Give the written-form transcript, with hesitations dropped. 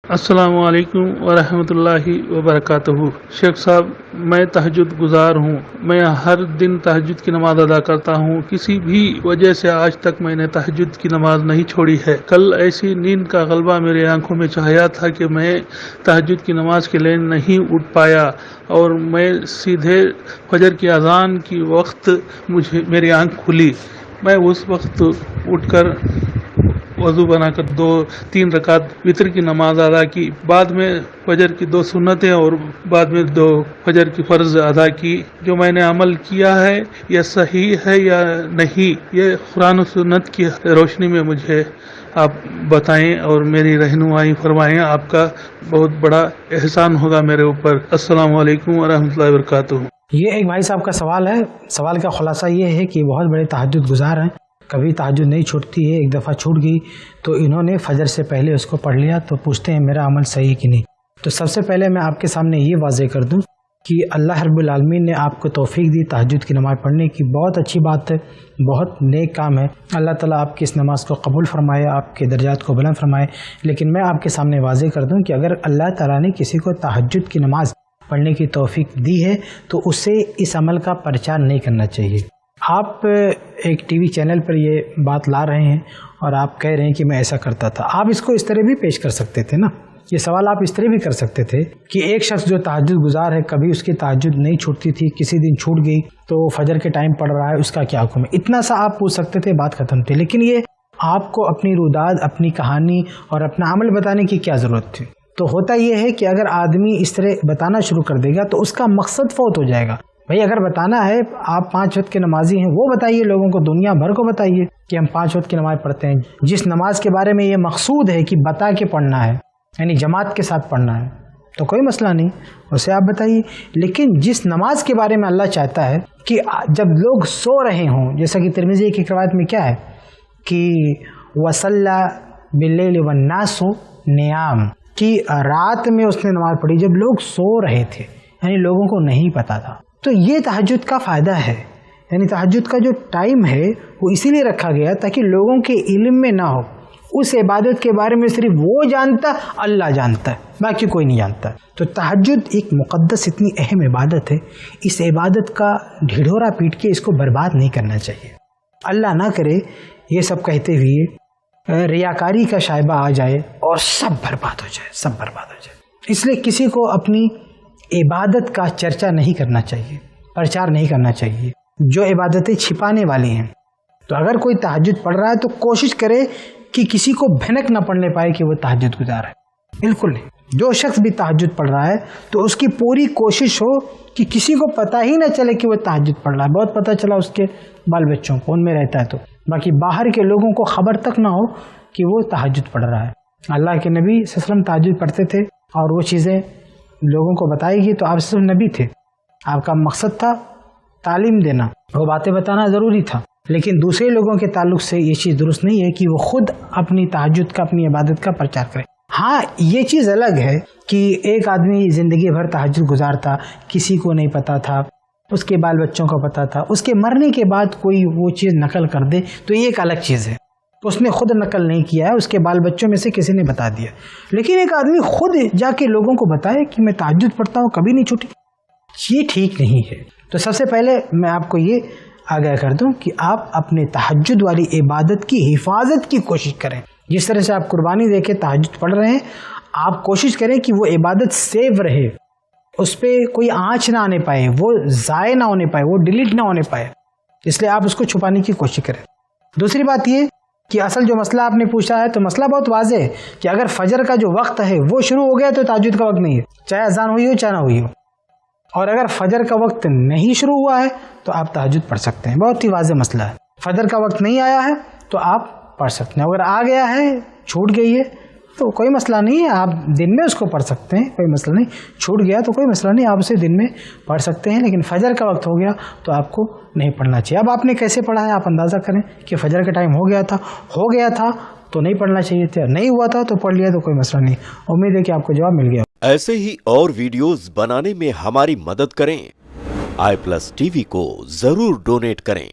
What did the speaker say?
السلام علیکم ورحمۃ اللہ وبرکاتہ۔ شیخ صاحب، میں تہجد گزار ہوں۔ میں ہر دن تہجد کی نماز ادا کرتا ہوں۔ کسی بھی وجہ سے آج تک میں نے تہجد کی نماز نہیں چھوڑی ہے۔ کل ایسی نیند کا غلبہ میرے آنکھوں میں چھایا تھا کہ میں تہجد کی نماز کے لیے نہیں اٹھ پایا، اور میں سیدھے فجر کی اذان کی وقت میری آنکھ کھلی۔ میں اس وقت اٹھ کر وضو بنا کر 2-3 رکعت وتر کی نماز ادا کی، بعد میں فجر کی 2 سنتیں اور بعد میں 2 فجر کی فرض ادا کی۔ جو میں نے عمل کیا ہے یہ صحیح ہے یا نہیں، یہ قرآن و سنت کی روشنی میں مجھے آپ بتائیں اور میری رہنمائی فرمائیں۔ آپ کا بہت بڑا احسان ہوگا میرے اوپر۔ السلام علیکم ورحمۃ اللہ وبرکاتہ۔ یہ ایک بھائی صاحب کا سوال ہے۔ سوال کا خلاصہ یہ ہے کہ بہت بڑے تہجد گزار ہیں، کبھی تہجد نہیں چھوٹتی ہے، ایک دفعہ چھوٹ گئی تو انہوں نے فجر سے پہلے اس کو پڑھ لیا، تو پوچھتے ہیں میرا عمل صحیح کہ نہیں۔ تو سب سے پہلے میں آپ کے سامنے یہ واضح کر دوں کہ اللہ رب العالمین نے آپ کو توفیق دی تہجد کی نماز پڑھنے کی، بہت اچھی بات ہے، بہت نیک کام ہے۔ اللہ تعالیٰ آپ کی اس نماز کو قبول فرمائے، آپ کے درجات کو بلند فرمائے۔ لیکن میں آپ کے سامنے واضح کر دوں کہ اگر اللہ تعالیٰ نے کسی کو تہجد کی نماز پڑھنے کی توفیق دی ہے تو اسے اس عمل کا پرچار نہیں کرنا چاہیے۔ آپ ایک ٹی وی چینل پر یہ بات لا رہے ہیں اور آپ کہہ رہے ہیں کہ میں ایسا کرتا تھا۔ آپ اس کو اس طرح بھی پیش کر سکتے تھے نا، یہ سوال آپ اس طرح بھی کر سکتے تھے کہ ایک شخص جو تہجد گزار ہے، کبھی اس کی تہجد نہیں چھوٹتی تھی، کسی دن چھوٹ گئی تو فجر کے ٹائم پڑھ رہا ہے، اس کا کیا حکم ہے؟ اتنا سا آپ پوچھ سکتے تھے، بات ختم تھی۔ لیکن یہ آپ کو اپنی روداد، اپنی کہانی اور اپنا عمل بتانے کی کیا ضرورت تھی؟ تو ہوتا یہ ہے کہ اگر آدمی اس طرح بتانا شروع کر دے گا تو اس کا مقصد فوت ہو جائے گا۔ بھئی اگر بتانا ہے، آپ 5 وقت کے نمازی ہیں، وہ بتائیے لوگوں کو، دنیا بھر کو بتائیے کہ ہم 5 وقت کی نماز پڑھتے ہیں۔ جس نماز کے بارے میں یہ مقصود ہے کہ بتا کے پڑھنا ہے، یعنی جماعت کے ساتھ پڑھنا ہے، تو کوئی مسئلہ نہیں، اسے آپ بتائیے۔ لیکن جس نماز کے بارے میں اللہ چاہتا ہے کہ جب لوگ سو رہے ہوں، جیسا کہ ترمذی کی روایت میں کیا ہے کہ وَصَلَّى بِاللَّيْلِ وَالنَّاسُ نِيَامٌ، کہ رات میں اس نے نماز پڑھی جب لوگ سو رہے تھے، یعنی لوگوں کو نہیں پتا تھا۔ تو یہ تہجد کا فائدہ ہے، یعنی تہجد کا جو ٹائم ہے وہ اسی لیے رکھا گیا تاکہ لوگوں کے علم میں نہ ہو، اس عبادت کے بارے میں صرف وہ جانتا، اللہ جانتا ہے، باقی کوئی نہیں جانتا۔ تو تہجد ایک مقدس اتنی اہم عبادت ہے، اس عبادت کا ڈھیڈورا پیٹ کے اس کو برباد نہیں کرنا چاہیے۔ اللہ نہ کرے یہ سب کہتے ہوئے ریاکاری کا شائبہ آ جائے اور سب برباد ہو جائے، سب برباد ہو جائے۔ اس لیے کسی کو اپنی عبادت کا چرچا نہیں کرنا چاہیے، پرچار نہیں کرنا چاہیے، جو عبادتیں چھپانے والی ہیں۔ تو اگر کوئی تہجد پڑھ رہا ہے تو کوشش کرے کہ کسی کو بھنک نہ پڑنے پائے کہ وہ تہجد گزار ہے، بالکل نہیں۔ جو شخص بھی تہجد پڑھ رہا ہے تو اس کی پوری کوشش ہو کہ کسی کو پتہ ہی نہ چلے کہ وہ تہجد پڑھ رہا ہے۔ بہت پتہ چلا اس کے بال بچوں کو، ان میں رہتا ہے تو باقی باہر کے لوگوں کو خبر تک نہ ہو کہ وہ تہجد پڑھ رہا ہے۔ اللہ کے نبی صلی اللہ علیہ وسلم تہجد پڑھتے تھے اور وہ چیزیں لوگوں کو بتائی گئی، تو آپ صرف نبی تھے، آپ کا مقصد تھا تعلیم دینا، وہ باتیں بتانا ضروری تھا۔ لیکن دوسرے لوگوں کے تعلق سے یہ چیز درست نہیں ہے کہ وہ خود اپنی تہجد کا، اپنی عبادت کا پرچار کرے۔ ہاں یہ چیز الگ ہے کہ ایک آدمی زندگی بھر تہجد گزارتا، کسی کو نہیں پتا تھا، اس کے بال بچوں کو پتا تھا، اس کے مرنے کے بعد کوئی وہ چیز نقل کر دے تو یہ ایک الگ چیز ہے۔ اس نے خود نقل نہیں کیا ہے، اس کے بال بچوں میں سے کسی نے بتا دیا۔ لیکن ایک آدمی خود جا کے لوگوں کو بتائے کہ میں تہجد پڑھتا ہوں، کبھی نہیں چھوٹی، یہ ٹھیک نہیں ہے۔ تو سب سے پہلے میں آپ کو یہ آگاہ کر دوں کہ آپ اپنے تہجد والی عبادت کی حفاظت کی کوشش کریں۔ جس طرح سے آپ قربانی دے کے تہجد پڑھ رہے ہیں، آپ کوشش کریں کہ وہ عبادت سیو رہے، اس پہ کوئی آنچ نہ آنے پائے، وہ ضائع نہ ہونے پائے، وہ ڈیلیٹ نہ ہونے پائے، اس لیے آپ اس کو چھپانے کی کوشش کریں۔ دوسری بات یہ کہ اصل جو مسئلہ آپ نے پوچھا ہے تو مسئلہ بہت واضح ہے کہ اگر فجر کا جو وقت ہے وہ شروع ہو گیا تو تہجد کا وقت نہیں ہے، چاہے اذان ہوئی ہو چاہے نہ ہوئی ہو۔ اور اگر فجر کا وقت نہیں شروع ہوا ہے تو آپ تہجد پڑھ سکتے ہیں، بہت ہی واضح مسئلہ ہے۔ فجر کا وقت نہیں آیا ہے تو آپ پڑھ سکتے ہیں، اگر آ گیا ہے، چھوٹ گئی ہے تو کوئی مسئلہ نہیں ہے، آپ دن میں اس کو پڑھ سکتے ہیں، کوئی مسئلہ نہیں۔ چھوٹ گیا تو کوئی مسئلہ نہیں، آپ اسے دن میں پڑھ سکتے ہیں، لیکن فجر کا وقت ہو گیا تو آپ کو نہیں پڑھنا چاہیے۔ اب آپ نے کیسے پڑھا ہے آپ اندازہ کریں کہ فجر کا ٹائم ہو گیا تھا تو نہیں پڑھنا چاہیے تھا، نہیں ہوا تھا تو پڑھ لیا تو کوئی مسئلہ نہیں۔ امید ہے کہ آپ کو جواب مل گیا۔ ایسے ہی اور ویڈیوز بنانے میں ہماری مدد کریں، i+ TV کو ضرور ڈونیٹ کریں۔